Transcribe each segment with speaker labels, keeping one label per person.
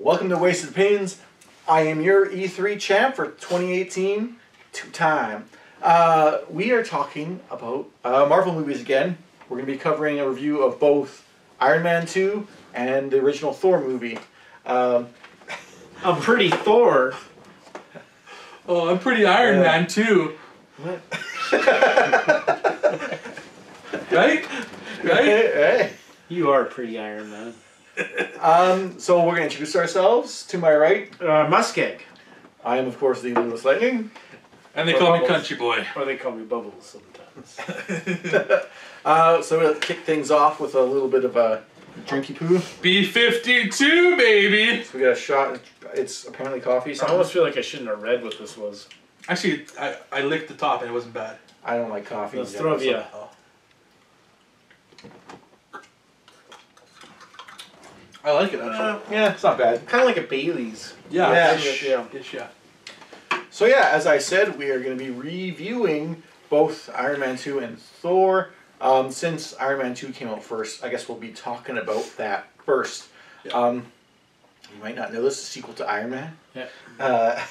Speaker 1: Welcome to Wasted Opinions. I am your E3 champ for 2018, two-time. We are talking about Marvel movies again. We're going to be covering a review of both Iron Man 2 and the original Thor movie.
Speaker 2: I'm pretty Thor.
Speaker 3: Oh, I'm pretty Iron Man too.
Speaker 1: What?
Speaker 3: Right?
Speaker 1: Hey.
Speaker 2: You are pretty Iron Man.
Speaker 1: So we're going to introduce ourselves. To my right,
Speaker 2: MussKeg.
Speaker 1: I am, of course, the LewisLightning.
Speaker 3: And they call me CountryBoy.
Speaker 2: Or they call me Bubbles sometimes.
Speaker 1: So we'll kick things off with a little bit of a drinky poo.
Speaker 3: B-52, baby!
Speaker 1: So we got a shot. It's apparently coffee.
Speaker 2: I almost feel like I shouldn't have read what this was.
Speaker 3: Actually, I licked the top and it wasn't bad.
Speaker 1: I don't like coffee.
Speaker 2: Let's throw it, yeah.
Speaker 1: I like it, actually. Yeah, it's not bad.
Speaker 2: Kind of like a Bailey's.
Speaker 3: Yeah.
Speaker 2: Yeah.
Speaker 1: So yeah, as I said, we are going to be reviewing both Iron Man 2 and Thor. Since Iron Man 2 came out first, I guess we'll be talking about that first.
Speaker 3: Yeah.
Speaker 1: You might not know this, a sequel to Iron Man.
Speaker 2: Yeah.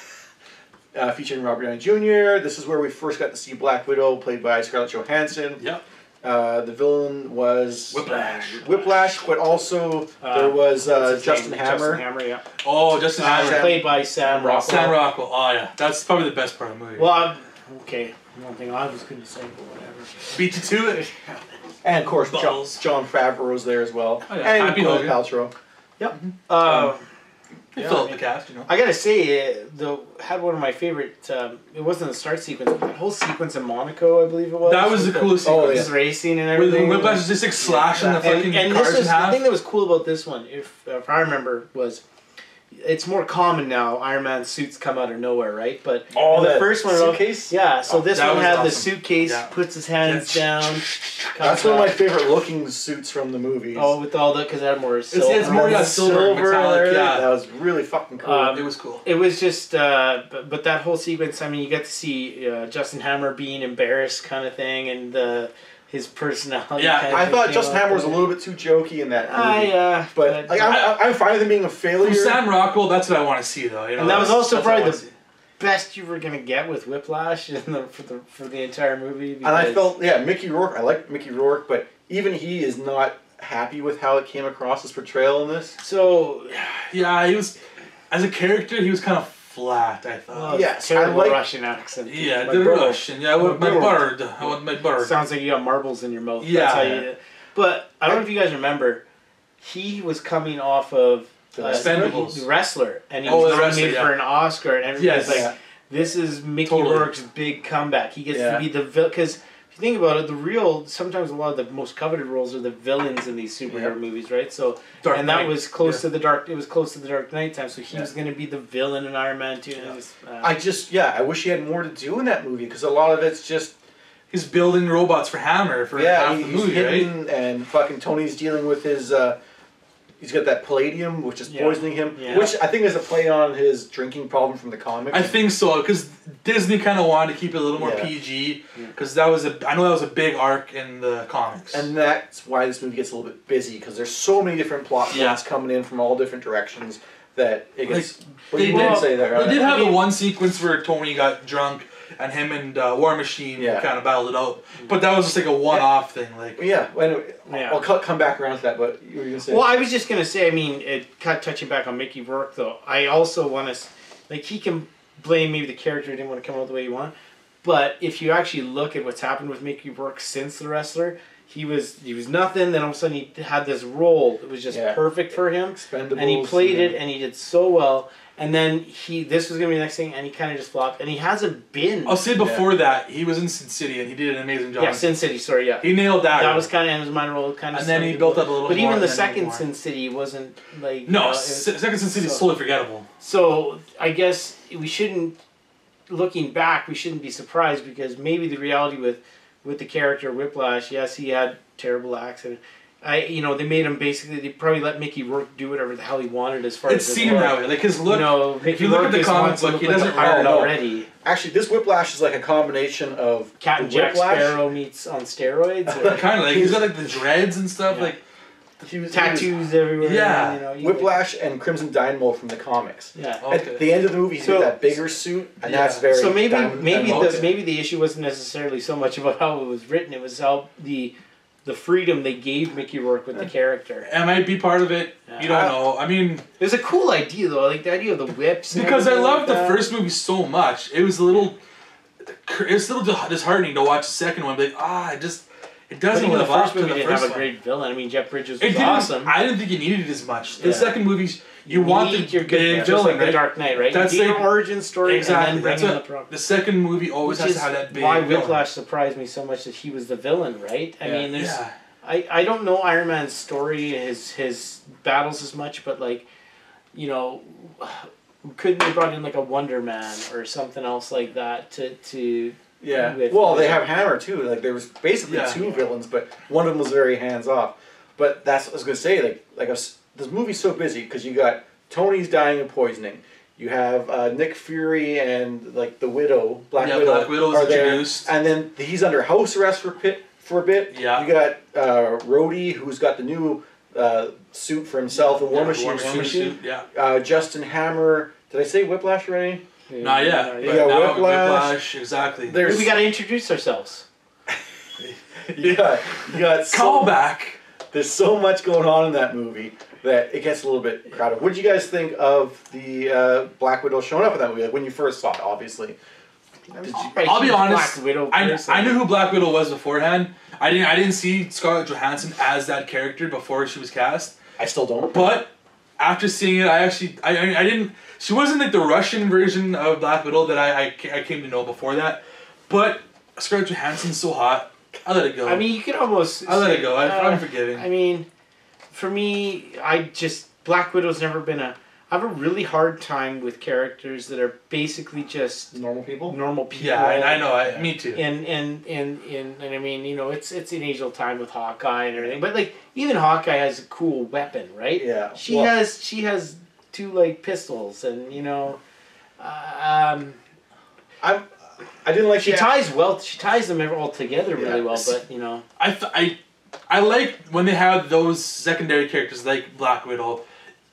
Speaker 1: Featuring Robert Downey Jr. This is where we first got to see Black Widow, played by Scarlett Johansson.
Speaker 3: Yep.
Speaker 1: The villain was
Speaker 3: Whiplash.
Speaker 1: but also there was Justin Hammer.
Speaker 2: Justin Hammer, yeah.
Speaker 3: Oh, Justin Hammer.
Speaker 2: Played by Sam Rockwell.
Speaker 3: Sam Rockwell. Oh, yeah. That's probably the best part of the movie.
Speaker 2: Well, okay. One thing I was going to say, but whatever.
Speaker 3: Beat you to it.
Speaker 1: And of course,
Speaker 3: Balls.
Speaker 1: John Favreau was there as well.
Speaker 3: Oh, yeah.
Speaker 1: And
Speaker 3: Happy
Speaker 1: Gwyneth
Speaker 3: Hogan.
Speaker 1: Paltrow.
Speaker 2: Yep.
Speaker 3: Fill up the cast, you know.
Speaker 2: I gotta say, had one of my favorite. It wasn't the start sequence, but that whole sequence in Monaco, I believe it was.
Speaker 3: That was the coolest sequence.
Speaker 2: Just racing and
Speaker 3: With
Speaker 2: everything.
Speaker 3: Whiplash is just like slashing the fucking
Speaker 2: and
Speaker 3: cars
Speaker 2: this was,
Speaker 3: in half.
Speaker 2: the thing that was cool about this one, if I remember, was it's more common now. Iron Man suits come out of nowhere, right? But
Speaker 1: Oh,
Speaker 2: the
Speaker 1: that
Speaker 2: first one,
Speaker 1: suitcase?
Speaker 2: yeah. So this
Speaker 3: that
Speaker 2: one
Speaker 3: was
Speaker 2: had the
Speaker 3: awesome.
Speaker 2: suitcase,
Speaker 3: Yeah.
Speaker 2: puts his hands down.
Speaker 1: That's one of my favorite looking suits from the movies.
Speaker 2: Oh, with all the because it had more silver.
Speaker 3: It's more silver, metallic, yeah.
Speaker 1: That was really fucking cool.
Speaker 3: It was cool.
Speaker 2: It was just, but that whole sequence. I mean, you get to see Justin Hammer being embarrassed, kind of thing, and his personality.
Speaker 3: Yeah,
Speaker 2: kind of
Speaker 1: I thought
Speaker 2: came
Speaker 1: Justin
Speaker 2: out
Speaker 1: Hammer was a
Speaker 2: there.
Speaker 1: little bit too jokey in that movie. But like, I'm fine with him being a failure.
Speaker 3: From Sam Rockwell, that's what I want to see, though. You know,
Speaker 2: And that was also
Speaker 3: that's what I
Speaker 2: probably
Speaker 3: wanna
Speaker 2: the
Speaker 3: see.
Speaker 2: best you were gonna get with Whiplash for the entire movie.
Speaker 1: And I
Speaker 2: because-
Speaker 1: felt, Mickey Rourke, I like Mickey Rourke, but even he is not happy with how it came across, his portrayal in this.
Speaker 2: so.
Speaker 3: Yeah, he was, as a character, he was kind of flat, I thought.
Speaker 2: Well,
Speaker 1: Yes,
Speaker 2: terrible
Speaker 1: I like-
Speaker 2: Russian accent.
Speaker 3: Yeah,
Speaker 2: My
Speaker 3: the
Speaker 2: bird.
Speaker 3: Russian. Yeah, I want my
Speaker 2: bird.
Speaker 3: bird. I want my bird.
Speaker 2: Sounds like you got marbles in your mouth.
Speaker 3: Yeah.
Speaker 2: That's how you, but I don't know if you guys remember, he was coming off of
Speaker 3: Expendables.
Speaker 2: The Wrestler, and he
Speaker 3: Oh,
Speaker 2: was
Speaker 3: The Wrestler,
Speaker 2: nominated for an Oscar, and everybody's
Speaker 3: Yes.
Speaker 2: like, "This is Mickey
Speaker 3: Totally.
Speaker 2: Rourke's big comeback. He gets
Speaker 1: Yeah.
Speaker 2: to be the villain." Because if you think about it, sometimes a lot of the most coveted roles are the villains in these superhero movies, right? So,
Speaker 3: Dark
Speaker 2: and
Speaker 3: Knight.
Speaker 2: that was close to the dark. It was close to the Dark Knight time, so he was going to be the villain in Iron Man 2. And
Speaker 1: I wish he had more to do in that movie, because a lot of it's just,
Speaker 3: He's building robots for Hammer for half the
Speaker 1: he's
Speaker 3: movie, right?
Speaker 1: hidden, and fucking Tony's dealing with his, he's got that palladium, which is poisoning him, which I think is a play on his drinking problem from the comics.
Speaker 3: I think so, because Disney kind of wanted to keep it a little more PG, because I know that was a big arc in the comics.
Speaker 1: And that's why this movie gets a little bit busy, because there's so many different plot points coming in from all different directions that it gets...
Speaker 3: They did have the one sequence where Tony got drunk and him and War Machine kind of battled it out, but that was just like a one-off thing. Like
Speaker 1: I'll come back around to that, but you were going to say...
Speaker 2: Well, I was just going to say, I mean, touching back on Mickey Rourke, though, I also want to... Like, he can blame maybe the character didn't want to come out the way he wanted, but if you actually look at what's happened with Mickey Rourke since The Wrestler, he was nothing, then all of a sudden he had this role that was just perfect for him,
Speaker 1: Expendables,
Speaker 2: and he played it, and he did so well. And then this was going to be the next thing, and he kind of just flopped. And he hasn't been...
Speaker 3: I'll say before that, he was in Sin City, and he did an amazing job.
Speaker 2: Yeah, Sin City, sorry, yeah.
Speaker 3: He nailed that.
Speaker 2: That was kind of his minor role.
Speaker 3: And then he built up a little
Speaker 2: But
Speaker 3: more.
Speaker 2: even the second Sin City wasn't, like...
Speaker 3: No, second Sin City is totally forgettable.
Speaker 2: So, I guess we shouldn't... Looking back, we shouldn't be surprised, because maybe the reality with the character Whiplash, yes, he had terrible accident. They made him they probably let Mickey Rourke do whatever the hell he wanted as far as
Speaker 3: it seemed that way. Like his look,
Speaker 2: Mickey
Speaker 3: if you look at the comic book, he doesn't
Speaker 2: pirate
Speaker 3: know.
Speaker 2: already.
Speaker 1: Actually, this Whiplash is like a combination of
Speaker 2: Captain Jack
Speaker 1: Whiplash.
Speaker 2: Sparrow meets on steroids. Or?
Speaker 3: Kind of like he's got like the dreads and stuff.
Speaker 2: Yeah.
Speaker 3: Like
Speaker 2: tattoos everywhere.
Speaker 3: Yeah.
Speaker 2: And,
Speaker 1: Whiplash and Crimson Dynamo from the comics.
Speaker 2: Yeah.
Speaker 3: Okay.
Speaker 1: At the end of the movie, he's got that bigger suit, and that's very.
Speaker 2: So maybe
Speaker 1: Dynamo.
Speaker 2: maybe the issue wasn't necessarily so much about how it was written; it was how the freedom they gave Mickey Rourke with the character.
Speaker 3: It might be part of it. Yeah. You don't know. I mean,
Speaker 2: it was a cool idea though. I like the idea of the whips.
Speaker 3: Because I loved the first movie so much. It was a little disheartening to watch the second one. But it doesn't live up to the first one. The first movie didn't have a great villain. I mean, Jeff Bridges was awesome. I didn't think you needed it as much. The second movie's you want your big
Speaker 2: villain,
Speaker 3: like
Speaker 2: right? The Dark Knight, right? That's your origin story,
Speaker 3: exactly.
Speaker 2: And then bring in the problem.
Speaker 3: The second movie always has to have that big.
Speaker 2: Why Whiplash surprised me so much that he was the villain, right? I mean, there's. Yeah. I don't know Iron Man's story, his battles as much, but couldn't they brought in like a Wonder Man or something else like that to
Speaker 1: yeah. Well, they have Hammer too. Like there was basically two villains, but one of them was very hands off. But that's what I was gonna say. This movie's so busy because you got Tony's dying of poisoning. You have Nick Fury and the Widow, Black Widow.
Speaker 3: Black Widow's
Speaker 1: are there,
Speaker 3: introduced,
Speaker 1: and then he's under house arrest for a bit.
Speaker 3: Yeah.
Speaker 1: You got Rhodey, who's got the new suit for himself, and War Machine
Speaker 3: suit.
Speaker 1: Yeah. Justin Hammer. Did I say Whiplash already?
Speaker 3: Not yet.
Speaker 1: You got Whiplash.
Speaker 3: Exactly.
Speaker 2: We got to introduce ourselves.
Speaker 1: you got
Speaker 3: callback.
Speaker 1: There's so much going on in that movie that it gets a little bit crowded. What did you guys think of the Black Widow showing up in that movie? Like when you first saw it, obviously.
Speaker 3: I'll be honest.
Speaker 2: Black Widow
Speaker 3: I knew who Black Widow was beforehand. I didn't see Scarlett Johansson as that character before she was cast.
Speaker 1: I still don't.
Speaker 3: But after seeing it, I didn't. She wasn't like the Russian version of Black Widow that I came to know before that. But Scarlett Johansson's so hot. I let it go.
Speaker 2: I mean, you could almost.
Speaker 3: I let it go. I'm forgiving.
Speaker 2: I mean, for me, Black Widow's never been a. I have a really hard time with characters that are basically just
Speaker 1: normal people.
Speaker 3: Yeah, I know. Me too.
Speaker 2: And I mean, it's an age-old time with Hawkeye and everything, but even Hawkeye has a cool weapon, right?
Speaker 1: Yeah.
Speaker 2: She has two pistols, and
Speaker 1: I didn't like.
Speaker 2: She ties them all together really well, but
Speaker 3: I like when they have those secondary characters like Black Widow.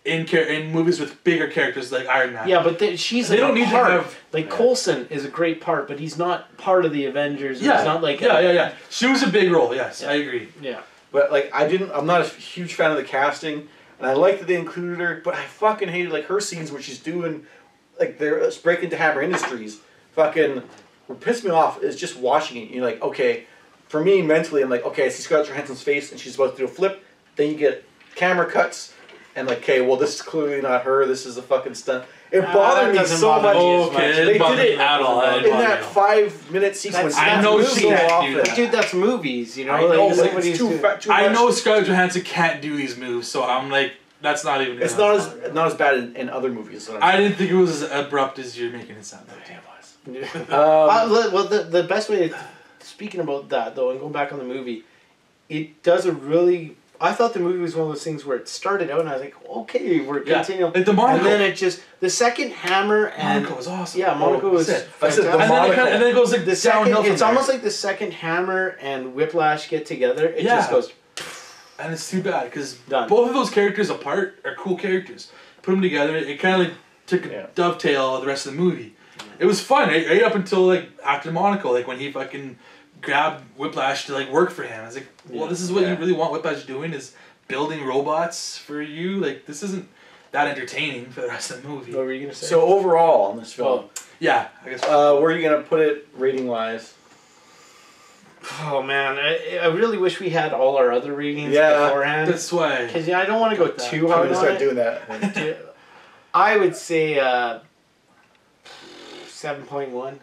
Speaker 3: In movies with bigger characters like Iron Man.
Speaker 2: Yeah, but she's
Speaker 3: they don't need
Speaker 2: part.
Speaker 3: to have
Speaker 2: Coulson is a great part, but he's not part of the Avengers.
Speaker 3: Yeah,
Speaker 2: he's not
Speaker 3: yeah. She was a big role. Yes, I agree.
Speaker 2: Yeah,
Speaker 1: but I'm not a huge fan of the casting, and I like that they included her, but I fucking hated her scenes where she's doing they're breaking into Hammer Industries. Fucking what pissed me off is just watching it. You're like, okay, for me mentally, I'm like, okay, I see Scarlett Johansson's face and she's about to do a flip. Then you get camera cuts. And okay, well, this is clearly not her. This is a fucking stunt. It bothered me so much.
Speaker 3: Okay,
Speaker 1: they did it
Speaker 3: at all
Speaker 1: in that 5-minute sequence.
Speaker 3: I know she can't do that.
Speaker 2: Dude, that's movies,
Speaker 1: I know, but it's too much.
Speaker 3: I know Scarlett Johansson can't do these moves, so I'm like, that's not even.
Speaker 1: It's not as bad in other movies.
Speaker 3: I didn't think it was as abrupt as you're making it sound.
Speaker 1: It was.
Speaker 2: Well, the best way. Speaking about that though, and going back on the movie, it does a really. I thought the movie was one of those things where it started out and I was like, okay, we're continuing.
Speaker 3: Like the Monaco.
Speaker 2: And then the second Hammer and...
Speaker 3: Monaco was awesome.
Speaker 2: Yeah, Monaco was fantastic.
Speaker 3: And then it goes like
Speaker 2: the second,
Speaker 3: downhill from
Speaker 2: it's almost like the second Hammer and Whiplash get together. It just goes...
Speaker 3: And it's too bad because both of those characters apart are cool characters. Put them together, it kind of took a dovetail of the rest of the movie. It was fun, right up until after Monaco, when he fucking... grabbed Whiplash to work for him. I was like, well, this is what you really want Whiplash doing is building robots for you. This isn't that entertaining for the rest of the movie.
Speaker 2: What were you gonna say?
Speaker 1: So overall on this film,
Speaker 3: I guess.
Speaker 1: Where are you gonna put it rating wise?
Speaker 2: Oh man, I really wish we had all our other ratings beforehand.
Speaker 3: That's why.
Speaker 2: Because I don't want to go too hard.
Speaker 1: I'm gonna start doing that.
Speaker 2: I would say 7.1.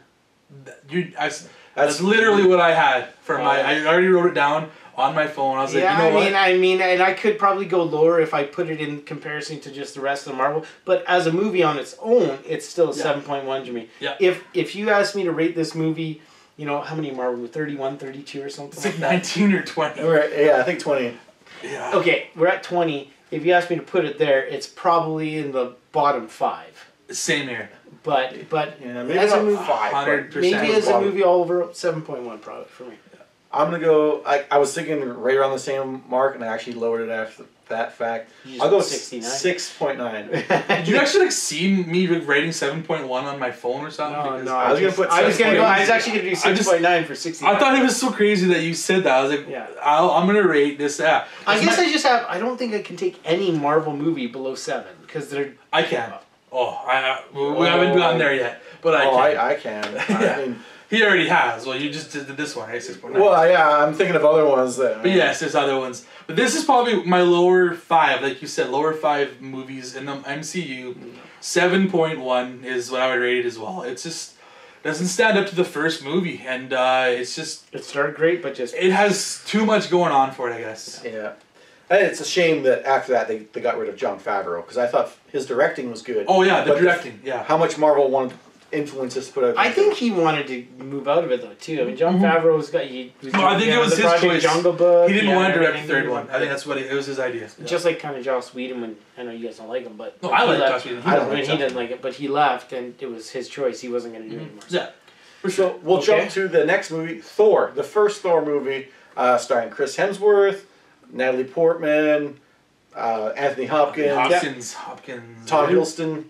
Speaker 3: That's literally what I had for I already wrote it down on my phone. I was like,
Speaker 2: I mean, and I could probably go lower if I put it in comparison to just the rest of the Marvel. But as a movie on its own, it's still a 7.1 to me.
Speaker 3: Yeah.
Speaker 2: If you asked me to rate this movie, how many Marvel? 31, 32 or something?
Speaker 3: It's like 19 or 20.
Speaker 1: Yeah, I think 20.
Speaker 3: Yeah.
Speaker 2: Okay, we're at 20. If you ask me to put it there, it's probably in the bottom 5.
Speaker 3: Same here.
Speaker 2: But
Speaker 1: maybe
Speaker 2: as a movie,
Speaker 1: 5%.
Speaker 2: Maybe as a movie all over 7.1 probably for me.
Speaker 1: I'm gonna go. I was thinking right around the same mark, and I actually lowered it that fact.
Speaker 2: You
Speaker 1: I'll go
Speaker 2: 69.
Speaker 1: 6.9.
Speaker 3: Did you actually like see me rating 7.1 on my phone or something?
Speaker 2: No,
Speaker 3: Because
Speaker 2: no.
Speaker 1: I was gonna put.
Speaker 2: I was actually gonna do
Speaker 3: I just-
Speaker 2: 6.9 for 69.
Speaker 3: I thought it was so crazy that you said that. I was like,
Speaker 2: Yeah.
Speaker 3: I'm gonna rate this.
Speaker 2: I guess I don't think I can take any Marvel movie below 7 because they're.
Speaker 3: I can. We haven't gotten there yet, but I can.
Speaker 1: I can.
Speaker 3: Yeah.
Speaker 1: I mean,
Speaker 3: He already has. Well, you just did this one, right? 6.9.
Speaker 1: well, yeah, I'm thinking of other ones that.
Speaker 3: But yes, there's other ones. But this is probably my lower 5, like you said, lower 5 movies in the MCU. 7.1 is what I would rate it as well. It's just doesn't stand up to the first movie, and it's just
Speaker 2: It started great, but just.
Speaker 3: it has too much going on for it, I guess.
Speaker 1: Yeah. And it's a shame that after that they got rid of Jon Favreau because I thought his directing was good.
Speaker 3: Oh yeah, the
Speaker 1: But
Speaker 3: directing. Yeah.
Speaker 1: How much Marvel wanted influences to put out.
Speaker 2: I think he wanted to move out of it though too. I mean, Jon Favreau's got he.
Speaker 3: No, I think it was
Speaker 2: the
Speaker 3: his
Speaker 2: Project
Speaker 3: choice.
Speaker 2: Jungle Book.
Speaker 3: He didn't want to direct the
Speaker 2: everything.
Speaker 3: third one. I think that's what it was his idea. Yeah.
Speaker 2: Just like kind of Joss Whedon when I know you guys don't like him, but
Speaker 3: No,
Speaker 2: when
Speaker 3: I
Speaker 2: he
Speaker 3: like
Speaker 2: left-
Speaker 3: Joss Whedon.
Speaker 1: I don't like
Speaker 2: He
Speaker 1: Joss
Speaker 2: didn't like it, but he left, and it was his choice. He wasn't going to do it anymore.
Speaker 3: Yeah. For
Speaker 1: So
Speaker 3: sure.
Speaker 1: we'll
Speaker 2: Okay.
Speaker 1: jump to the next movie, Thor, the first Thor movie, starring Chris Hemsworth, Natalie Portman, Anthony Hopkins,
Speaker 3: Hopkins.
Speaker 1: Tom Hiddleston.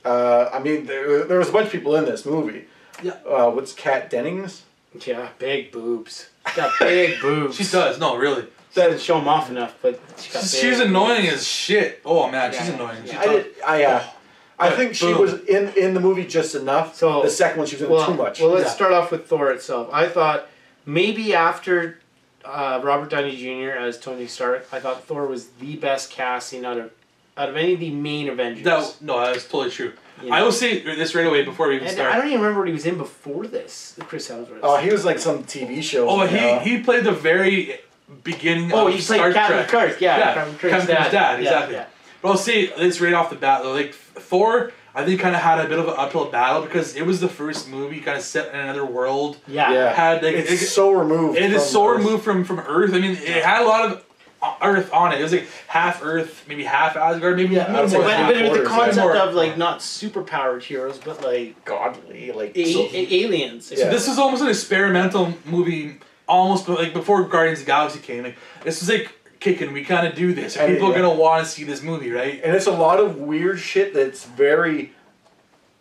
Speaker 1: I mean, there was a bunch of people in this movie.
Speaker 3: Yeah.
Speaker 1: What's Kat Dennings?
Speaker 2: Yeah, big boobs. She's got big boobs.
Speaker 3: She does. No, really.
Speaker 2: Doesn't show them off enough, but she got
Speaker 3: She's
Speaker 2: big
Speaker 3: annoying
Speaker 2: boobs.
Speaker 3: as shit. Oh man, she's
Speaker 2: Yeah.
Speaker 3: annoying. She
Speaker 2: Yeah.
Speaker 1: I think she
Speaker 3: boom.
Speaker 1: was in the movie just enough.
Speaker 2: So-
Speaker 1: the second one she was in too much.
Speaker 2: Well, let's
Speaker 3: Yeah.
Speaker 2: start off with Thor itself. I thought maybe after Robert Downey Jr. as Tony Stark, I thought Thor was the best casting out of any of the main Avengers.
Speaker 3: That's totally true.
Speaker 2: You know?
Speaker 3: I will say this right away before we even
Speaker 2: And
Speaker 3: start.
Speaker 2: I don't even remember what he was in before this. Chris Hemsworth.
Speaker 1: Oh, he was like some TV show.
Speaker 3: Oh, he played the very beginning of
Speaker 2: he
Speaker 3: Star
Speaker 2: played Captain
Speaker 3: Trek.
Speaker 2: Kirk. Yeah,
Speaker 3: Captain Kirk's dad, exactly.
Speaker 2: Yeah.
Speaker 3: But I'll say this right off the bat though, like Thor, I think kind of had a bit of an uphill battle because it was the first movie kind of set in another world.
Speaker 2: Yeah.
Speaker 3: Had like
Speaker 1: It's so removed.
Speaker 3: It is
Speaker 1: from
Speaker 3: so
Speaker 1: Earth.
Speaker 3: removed from Earth. I mean, it had a lot of Earth on it. It was like half Earth, maybe half Asgard, maybe
Speaker 1: Yeah, I would say
Speaker 3: more.
Speaker 1: half.
Speaker 2: But with the
Speaker 1: quarters,
Speaker 2: concept
Speaker 3: yeah.
Speaker 2: of like not super powered heroes, but like
Speaker 1: Godly, like
Speaker 2: aliens.
Speaker 1: Yeah.
Speaker 3: This was almost an experimental movie, almost like before Guardians of the Galaxy came. Like this was like, okay, can we kind of do this? Are
Speaker 1: And
Speaker 3: people
Speaker 1: yeah.
Speaker 3: gonna want to see this movie, right?
Speaker 1: And it's a lot of weird shit that's very,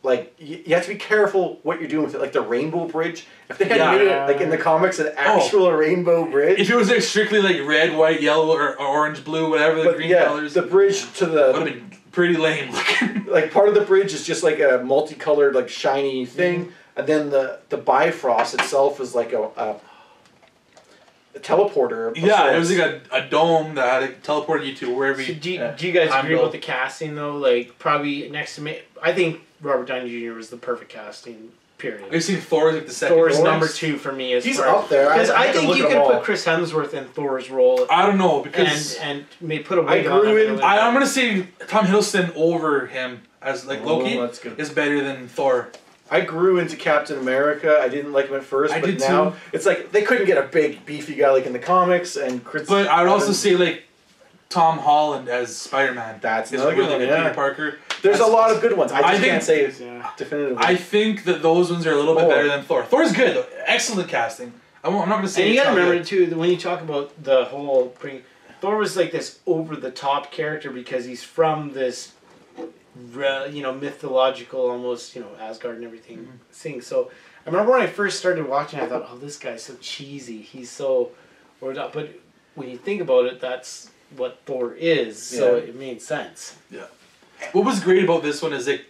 Speaker 1: like, you have to be careful what you're doing with it. Like the Rainbow Bridge. If they had
Speaker 3: Yeah.
Speaker 1: made it, like in the comics, an actual Rainbow Bridge.
Speaker 3: If it was like strictly like red, white, yellow, or orange, blue, whatever the
Speaker 1: but
Speaker 3: green
Speaker 1: yeah,
Speaker 3: colors,
Speaker 1: the bridge to
Speaker 3: would have
Speaker 1: the,
Speaker 3: been pretty lame looking.
Speaker 1: like part of the bridge is just like a multicolored, like shiny thing. And then the Bifrost itself is like a teleporter. of
Speaker 3: Yeah, it
Speaker 1: sorts.
Speaker 3: was like a dome that had teleported you to wherever
Speaker 2: So
Speaker 3: you.
Speaker 2: do you guys
Speaker 3: I'm
Speaker 2: agree
Speaker 3: Bill.
Speaker 2: about the casting though? Like probably next to me, I think Robert Downey Jr. was the perfect casting. Period.
Speaker 3: I see Thor is like the second.
Speaker 2: Thor's
Speaker 1: Thor's-
Speaker 2: number 2 for me.
Speaker 1: He's up there.
Speaker 2: Because I
Speaker 1: have to
Speaker 2: think
Speaker 1: look
Speaker 2: you
Speaker 1: at
Speaker 2: could
Speaker 1: them all.
Speaker 2: put Chris Hemsworth in Thor's role
Speaker 3: I don't know because
Speaker 2: and may put a
Speaker 1: I
Speaker 2: wig on
Speaker 1: grew
Speaker 2: him.
Speaker 1: in-
Speaker 3: I'm gonna say Tom Hiddleston over him as like
Speaker 1: Oh,
Speaker 3: Loki
Speaker 1: that's good.
Speaker 3: is better than Thor.
Speaker 1: I grew into Captain America. I didn't like him at first,
Speaker 3: I
Speaker 1: but
Speaker 3: did
Speaker 1: now
Speaker 3: too.
Speaker 1: it's like they couldn't get a big beefy guy like in the comics. And Chris.
Speaker 3: But I would also
Speaker 1: Evans.
Speaker 3: say like Tom Holland as Spider-Man.
Speaker 1: That's
Speaker 3: is
Speaker 1: another
Speaker 3: really
Speaker 1: good one,
Speaker 3: good.
Speaker 1: yeah.
Speaker 3: Peter Parker.
Speaker 1: There's a
Speaker 3: That's-
Speaker 1: lot of good ones. I just
Speaker 3: think-
Speaker 1: can't say
Speaker 2: Yeah.
Speaker 1: definitively.
Speaker 3: I think that those ones are a little bit
Speaker 1: Thor.
Speaker 3: better than Thor. Thor's good though. Excellent casting. I'm not gonna say.
Speaker 2: And you
Speaker 3: it's
Speaker 2: gotta
Speaker 3: not
Speaker 2: remember
Speaker 3: good.
Speaker 2: too that when you talk about the whole Thor was like this over the top character because he's from this, mythological almost Asgard and everything thing. So I remember when I first started watching, I thought, oh, this guy's so cheesy. He's so over up. But when you think about it, that's what Thor is. So
Speaker 1: Yeah.
Speaker 2: it made sense.
Speaker 3: What was great about this one is like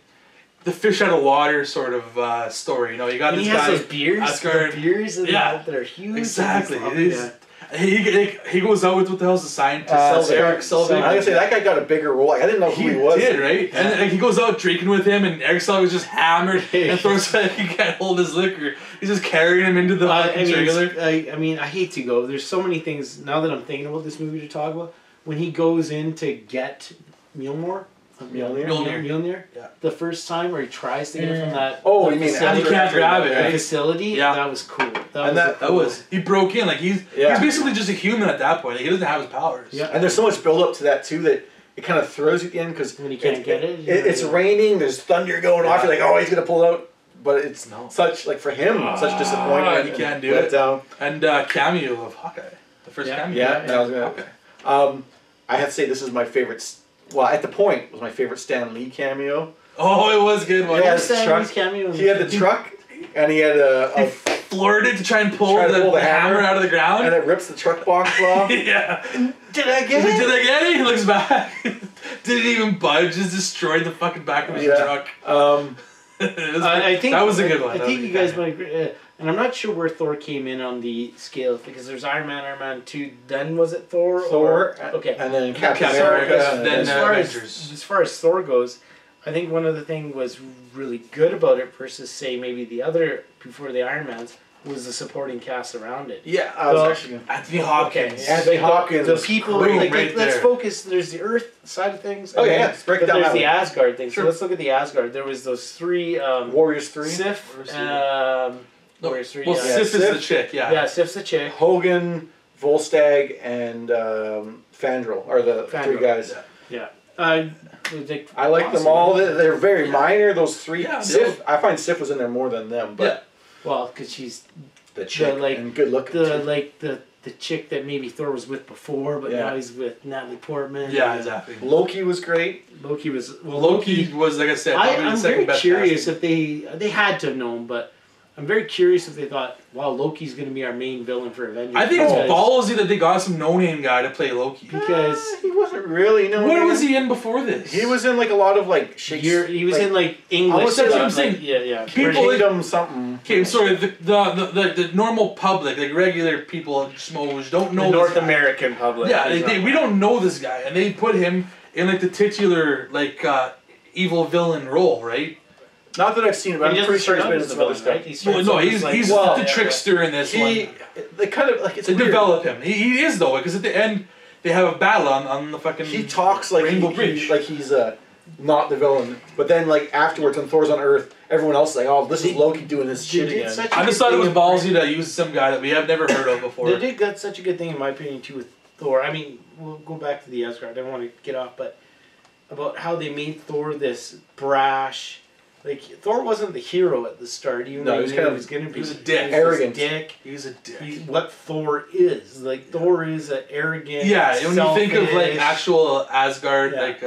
Speaker 3: the fish out of water sort of story. You got
Speaker 2: And
Speaker 3: this
Speaker 2: he has
Speaker 3: guy.
Speaker 2: those beers.
Speaker 3: Asgard.
Speaker 2: The beers and
Speaker 3: Yeah.
Speaker 2: that are huge.
Speaker 3: Exactly.
Speaker 2: And
Speaker 3: It is. He goes out with what the hell's the scientist? Eric Selvig.
Speaker 1: I'm gonna say that guy got a bigger role. Like, I didn't know who he was.
Speaker 3: did, right? And then, he goes out drinking with him, and Eric Selvig was just hammered and Thor's like, he can't hold his liquor. He's just carrying him into the fucking trailer.
Speaker 2: I hate to go. There's so many things now that I'm thinking about this movie to talk about. When he goes in to get Mjolnir,
Speaker 3: Mjolnir. Yeah.
Speaker 2: the first time where he tries to get it from that.
Speaker 1: Oh,
Speaker 2: that
Speaker 1: you mean
Speaker 2: facility,
Speaker 3: he can't grab it,
Speaker 2: the
Speaker 3: right?
Speaker 2: facility?
Speaker 3: Yeah.
Speaker 2: That was cool.
Speaker 1: That
Speaker 3: was he broke in like he's basically just a human at that point. Like, he doesn't have his powers.
Speaker 2: Yeah.
Speaker 1: And there's so much build up to that too that it kind of throws you in because
Speaker 2: When you can't get it,
Speaker 1: It's raining. There's thunder going off. You're like, oh, he's gonna pull it out. But it's such like for him, such disappointment.
Speaker 3: he can't do
Speaker 1: let
Speaker 3: it.
Speaker 1: down.
Speaker 3: And cameo of Hawkeye, the first cameo.
Speaker 1: Yeah, that was good. I have to say this is my favorite. Well, at the point, it was my favorite Stan Lee cameo.
Speaker 3: Oh, it was a good one.
Speaker 1: Yeah,
Speaker 2: Stan Lee's cameo.
Speaker 1: He had the truck, and he had a
Speaker 3: floored it to try and pull the hammer out of the ground,
Speaker 1: and it rips the truck box off.
Speaker 3: Yeah.
Speaker 1: Did I get it?
Speaker 3: Did I get it? He looks back. Didn't even budge. Just destroyed the fucking back of his truck.
Speaker 2: I think
Speaker 3: that was a good one.
Speaker 2: I think you guys might agree. And I'm not sure where Thor came in on the scale because there's Iron Man 2. Then was it Thor? Okay.
Speaker 1: And then Captain
Speaker 3: America.
Speaker 1: America.
Speaker 2: As far as Thor goes, I think one other thing was really good about it versus say maybe the other before the Iron Mans was the supporting cast around it.
Speaker 1: Yeah, I was actually
Speaker 3: Anthony Hopkins.
Speaker 1: Anthony Hopkins.
Speaker 2: The people. Let's focus. There's the Earth side of things.
Speaker 1: Oh yeah, let's break it down.
Speaker 2: There's the Asgard thing. Sure. So let's look at the Asgard. There was those three.
Speaker 1: Warriors 3.
Speaker 2: Sif. Warriors 3.
Speaker 3: Well, Sif is the chick. Yeah.
Speaker 2: Yeah, Sif's the chick.
Speaker 1: Hogan, Volstagg, and Fandral are the three guys.
Speaker 2: Yeah.
Speaker 1: I like them all. They're very minor. Those three.
Speaker 3: Yeah,
Speaker 1: Sif. I find Sif was in there more than them. But
Speaker 2: well, because she's
Speaker 1: the chick and good looking.
Speaker 2: The chick that maybe Thor was with before, but now he's with Natalie Portman.
Speaker 3: Yeah, exactly.
Speaker 1: Loki was great.
Speaker 2: Loki was
Speaker 3: like I said.
Speaker 2: I'm very curious if they had to have known, but I'm very curious if they thought, wow, Loki's going to be our main villain for Avengers.
Speaker 3: I think it's ballsy that they got some no-name guy to play Loki.
Speaker 2: Because
Speaker 1: he wasn't really no.
Speaker 3: What was he in before this?
Speaker 1: He was in like a lot of like Shakespeare.
Speaker 2: He was in like English.
Speaker 3: That's what I'm saying.
Speaker 2: Yeah.
Speaker 3: People
Speaker 1: him something.
Speaker 3: Okay, sorry. The normal public, like regular people, schmoes, don't know.
Speaker 2: The North American public.
Speaker 3: Yeah, we don't know this guy, and they put him in like the titular like evil villain role, right?
Speaker 1: Not that I've seen him, but I'm pretty sure he's been in some other stuff.
Speaker 2: Right?
Speaker 3: He's the trickster in this one.
Speaker 1: They kind of like it's
Speaker 3: they
Speaker 1: weird.
Speaker 3: develop him. He is though, because at the end they have a battle on the fucking.
Speaker 1: He talks like
Speaker 3: Rainbow Bridge,
Speaker 1: like he's not the villain. But then like afterwards, when Thor's on Earth, everyone else is like, oh, this is Loki doing this shit again.
Speaker 3: I just thought it was ballsy to use some guy that we have never heard of before.
Speaker 2: They did got such a good thing in my opinion too with Thor. I mean, we'll go back to the Asgard. I don't want to get off, but about how they made Thor this brash. Like Thor wasn't the hero at the start, even though he was going to be.
Speaker 3: He was a dick,
Speaker 1: arrogant.
Speaker 3: He was a dick.
Speaker 2: He's what Thor is. Like Thor is an arrogant.
Speaker 3: Yeah, when you think of like actual Asgard, like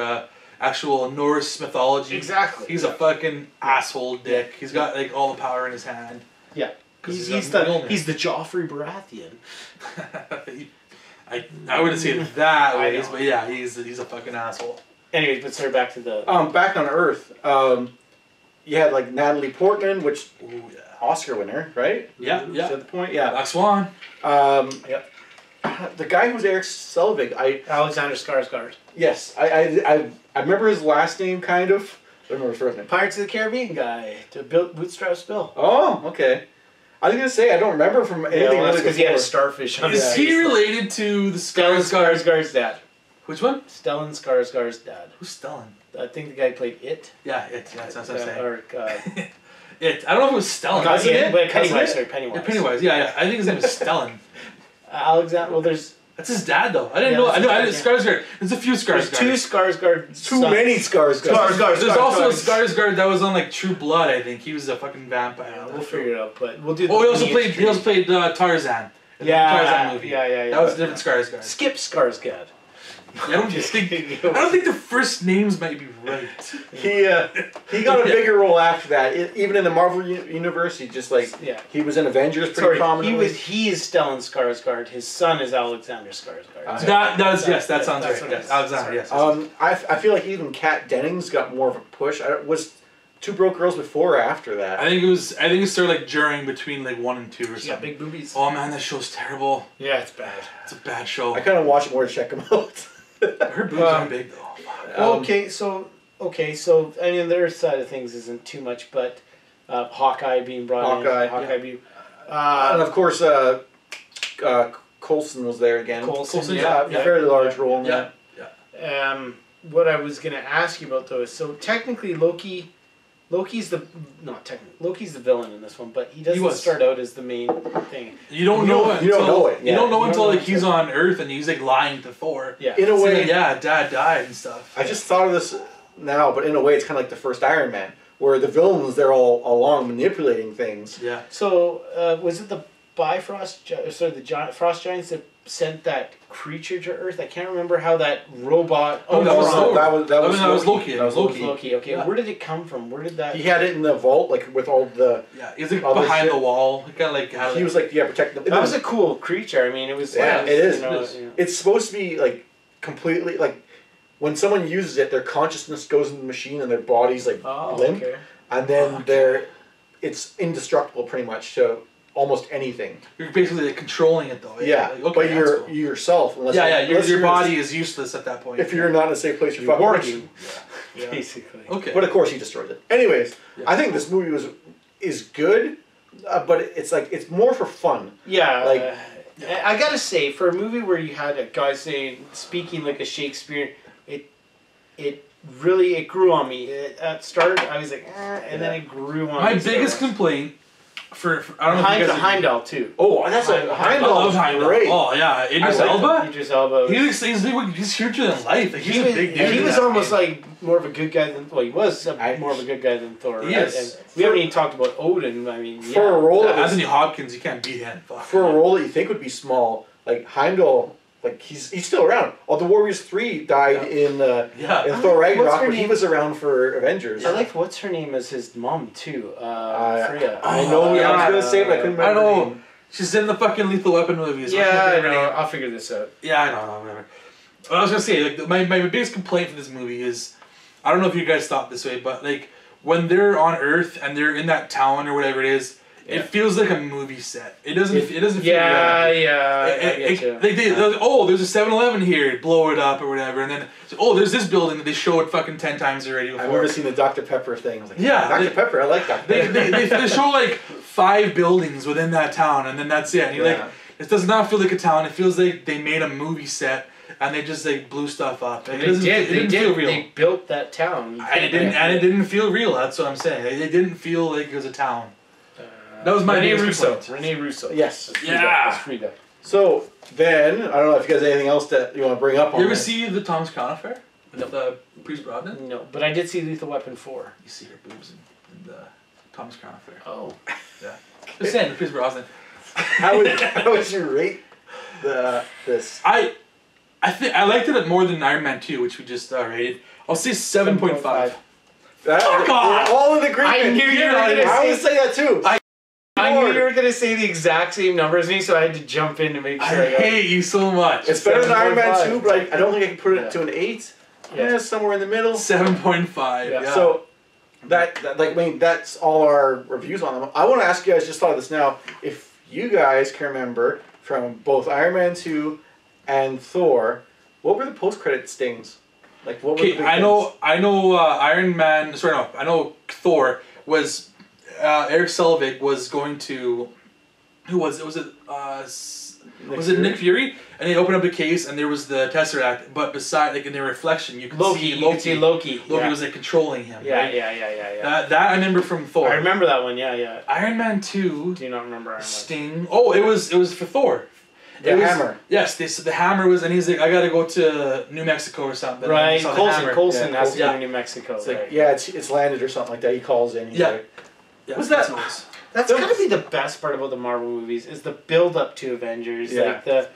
Speaker 3: actual Norse mythology,
Speaker 2: exactly.
Speaker 3: He's a fucking asshole dick. He's got like all the power in his hand.
Speaker 2: Yeah, he's the Joffrey Baratheon.
Speaker 3: I wouldn't say it that way, but yeah, he's a fucking asshole.
Speaker 2: Anyways, but sorry, back to the
Speaker 1: back on Earth. You had like Natalie Portman, which Oscar winner, right?
Speaker 3: Yeah.
Speaker 1: At the point, yeah.
Speaker 3: Black Swan.
Speaker 1: The guy who's Eric Selvig,
Speaker 2: Alexander Skarsgård.
Speaker 1: Yes, I remember his last name kind of. I don't remember his first name.
Speaker 2: Pirates of the Caribbean guy to Bootstrap Bill.
Speaker 1: Oh, okay. I was gonna say I don't remember from anything
Speaker 2: really because he had a starfish on his
Speaker 3: Is he related to the
Speaker 2: Skarsgård's dad?
Speaker 3: Which one?
Speaker 2: Stellan Skarsgård's dad.
Speaker 3: Who's Stellan?
Speaker 2: I think the guy played It.
Speaker 3: Yeah, It. Yeah, that's what I'm saying.
Speaker 2: Or,
Speaker 3: It. I don't know if it was Stellan.
Speaker 2: Pennywise. Sorry, Pennywise.
Speaker 3: Yeah, Pennywise. Yeah. I think his name is Stellan.
Speaker 2: Alexander. Well, that's
Speaker 3: his dad though. I didn't know. I know. Skarsgård. There's a few Skarsgårds.
Speaker 2: There's two Skarsgård.
Speaker 1: Too many Skarsgårds.
Speaker 3: There's also a Skarsgård that was on like True Blood. I think he was a fucking vampire.
Speaker 2: Yeah, we'll figure it out. But we'll do.
Speaker 3: Oh, he also played Tarzan.
Speaker 2: Yeah.
Speaker 3: Tarzan movie.
Speaker 2: Yeah.
Speaker 3: That was a different Skarsgård.
Speaker 2: Skip Skarsgård.
Speaker 3: I don't think the first names might be right.
Speaker 1: He got a bigger role after that. Even in the Marvel universe, he just he was in Avengers pretty prominently.
Speaker 2: He is Stellan Skarsgård. His son is Alexander Skarsgård.
Speaker 3: That sounds right. Yes, Alexander. Yes.
Speaker 1: I feel like even Kat Dennings got more of a push. Was Two Broke Girls before or after that?
Speaker 3: I think it started like during between like 1 and 2 or something.
Speaker 2: Yeah, big boobies.
Speaker 3: Oh man, that show's terrible.
Speaker 2: Yeah, it's bad.
Speaker 3: It's a bad show.
Speaker 1: I kind of watch it more to check them out.
Speaker 3: Her boobs aren't big though.
Speaker 2: Okay, so I mean their side of things isn't too much, but Hawkeye being brought in. Hawkeye being.
Speaker 1: And of course, Coulson was there again.
Speaker 2: Coulson,
Speaker 1: a very large role in that.
Speaker 2: Yeah. What I was gonna ask you about though is so technically Loki's the villain in this one, but he doesn't start out as the main thing.
Speaker 3: You don't know it. You don't know it.
Speaker 1: Yeah.
Speaker 3: You don't know until like he's on Earth and he's like lying to Thor.
Speaker 2: Yeah.
Speaker 1: In a way,
Speaker 3: Dad died and stuff.
Speaker 1: I just thought of this now, but in a way, it's kind of like the first Iron Man, where the villain was there all along manipulating things.
Speaker 3: Yeah.
Speaker 2: So was it the the giant frost giants that sent that creature to Earth. I can't remember how that robot.
Speaker 3: Oh, that was Loki.
Speaker 2: That was Loki. Okay, where did it come from? Where did that?
Speaker 1: He had it in the vault, like with all the.
Speaker 3: Yeah, he was like behind the wall. He kind of like.
Speaker 1: He was like protecting.
Speaker 2: That was a cool creature. I mean, it was.
Speaker 1: Yeah, it is.
Speaker 2: You know,
Speaker 1: it's supposed to be like completely like when someone uses it, their consciousness goes in the machine and their body's like limp, and then it's indestructible pretty much to almost anything.
Speaker 3: You're basically like controlling it though.
Speaker 1: Yeah,
Speaker 3: like, okay,
Speaker 1: but you yourself, unless
Speaker 3: your body is useless at that point.
Speaker 1: If you're not in a safe place, you're fucking working.
Speaker 2: Yeah. Basically.
Speaker 3: Okay.
Speaker 1: But of course, he destroys it. Anyways, I think this movie is good, but it's like it's more for fun.
Speaker 2: Yeah.
Speaker 1: Like.
Speaker 2: I gotta say, for a movie where you had a guy speaking like a Shakespeare, it really grew on me. At start, I was like, and then it grew on me.
Speaker 3: My biggest complaint for I don't know if you guys
Speaker 2: Heimdall too.
Speaker 1: Oh, that's Heimdall. Great.
Speaker 3: Oh yeah, Idris Elba.
Speaker 2: Idris Elba.
Speaker 3: He's huger than life. Like, he's a big dude.
Speaker 2: He was almost like more of a good guy than. Well, he was more of a good guy than Thor. Right?
Speaker 3: Yes.
Speaker 2: And we haven't even talked about Odin. I mean,
Speaker 1: for a role,
Speaker 3: Anthony Hopkins, you can't beat him.
Speaker 1: For a role that you think would be small, like Heimdall. Like he's still around. Oh, the Warriors 3 died in Thor Ragnarok, but he was around for Avengers.
Speaker 2: I like what's her name as his mom too. Freya.
Speaker 1: I know. I was gonna say, but I couldn't remember.
Speaker 3: I know. She's in the fucking Lethal Weapon movies.
Speaker 2: Yeah, I know. I'll figure this out.
Speaker 3: Yeah, I know. Whatever. What I was gonna say, like my biggest complaint for this movie is, I don't know if you guys thought this way, but like when they're on Earth and they're in that town or whatever it is. It feels like a movie set. It doesn't feel real. There's a 7-Eleven here. Blow it up or whatever, and then there's this building that they showed fucking 10 times already before.
Speaker 1: I've never seen the Dr. Pepper thing. I was like,
Speaker 3: Dr.
Speaker 1: Pepper. I like that.
Speaker 3: They show like 5 buildings within that town, and then that's it. And you're like, it does not feel like a town. It feels like they made a movie set. And they just like blew stuff up. Like,
Speaker 2: it didn't feel real.
Speaker 3: They
Speaker 2: built that town.
Speaker 3: And it didn't feel real. That's what I'm saying. It didn't feel like it was a town. That was my
Speaker 2: Rene Russo.
Speaker 1: Yes.
Speaker 2: That's Frida.
Speaker 1: So then, I don't know if you guys have anything else that you want to bring up on
Speaker 3: You ever see the Thomas Crown Affair? With the Pierce Brosnan?
Speaker 2: No, but I did see Lethal Weapon 4.
Speaker 3: You see her boobs in the Thomas Crown Affair.
Speaker 2: Oh.
Speaker 3: Yeah. Just saying, Pierce Brosnan.
Speaker 1: How would you rate this?
Speaker 3: I think I liked it more than Iron Man 2, which we just rated. I'll say 7.5.
Speaker 1: We're all in agreement.
Speaker 2: I knew you were going to say.
Speaker 1: I would say that too.
Speaker 2: I knew you were going to say the exact same number as me, so I had to jump in to make sure.
Speaker 3: I hate you so much.
Speaker 1: It's better than Iron Man 2, but I don't think I can put it to an 8. Yeah, somewhere in the middle.
Speaker 3: 7.5. Yeah.
Speaker 1: So that's all our reviews on them. I want to ask you guys, just thought of this now, if you guys can remember from both Iron Man 2 and Thor, what were the post-credit stings? Like what were the big
Speaker 3: I know Iron Man. Sorry, no. I know Thor was. Eric Selvig was going to. Who was it? Was it Nick Fury? And they opened up the case, and there was the Tesseract. But beside, like in the reflection, you could see Loki.
Speaker 2: You could see Loki.
Speaker 3: Loki was like controlling him.
Speaker 2: Yeah,
Speaker 3: right?
Speaker 2: yeah.
Speaker 3: That I remember from Thor.
Speaker 2: I remember that one. Yeah.
Speaker 3: Iron Man 2.
Speaker 2: Do you not remember Iron Man?
Speaker 3: Sting. Oh, it was for Thor.
Speaker 1: The hammer.
Speaker 3: Yes, the hammer was, and he's like, I gotta go to New Mexico or something.
Speaker 2: Right, Coulson has to go to New Mexico.
Speaker 1: It's like, it's landed or something like that. He calls in. He's like,
Speaker 2: was that? That's gotta be the best part about the Marvel movies is the build up to Avengers.
Speaker 1: Yeah.
Speaker 2: Like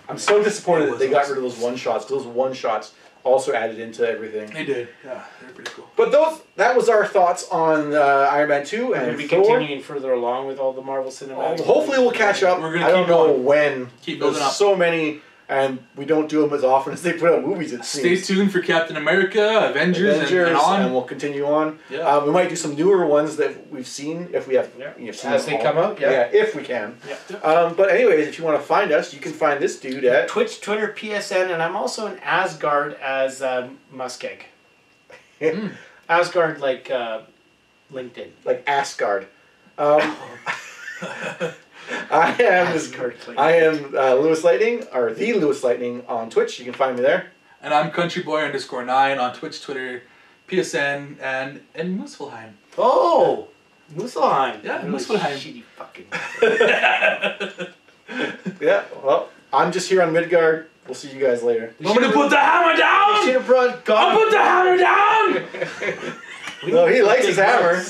Speaker 1: I'm so disappointed that they got rid of those one shots. Those one shots also added into everything.
Speaker 3: They did. Yeah, they're pretty cool.
Speaker 1: But that was our thoughts on Iron Man 2 and
Speaker 2: Thor. We'll be
Speaker 1: Thor.
Speaker 2: continuing further along with all the Marvel cinematic.
Speaker 1: Hopefully we'll catch up.
Speaker 3: We're gonna
Speaker 1: I don't know when.
Speaker 3: Keep building up.
Speaker 1: So many, and we don't do them as often as they put out movies.
Speaker 3: Stay tuned for Captain America, Avengers and on.
Speaker 1: And we'll continue on.
Speaker 3: Yeah.
Speaker 1: We might do some newer ones that we've seen if we have. Seen
Speaker 2: as they come out.
Speaker 1: Yeah, if we can.
Speaker 2: Yeah.
Speaker 1: But anyways, if you want to find us, you can find this dude at
Speaker 2: Twitch, Twitter, PSN, and I'm also in Asgard as MussKeg. Asgard like LinkedIn.
Speaker 1: Like Asgard. I am LewisLightning, or the LewisLightning on Twitch. You can find me there.
Speaker 3: And I'm CountryBoy_9 on Twitch, Twitter, PSN, and Muspelheim.
Speaker 2: Oh, Muspelheim.
Speaker 3: Yeah, Muspelheim.
Speaker 2: Shitty fucking.
Speaker 1: Yeah. Well, I'm just here on Midgard. We'll see you guys later.
Speaker 3: I'm gonna put the hammer down.
Speaker 2: You should have brought God.
Speaker 3: I'll put the hammer down.
Speaker 1: No, he likes his hammer.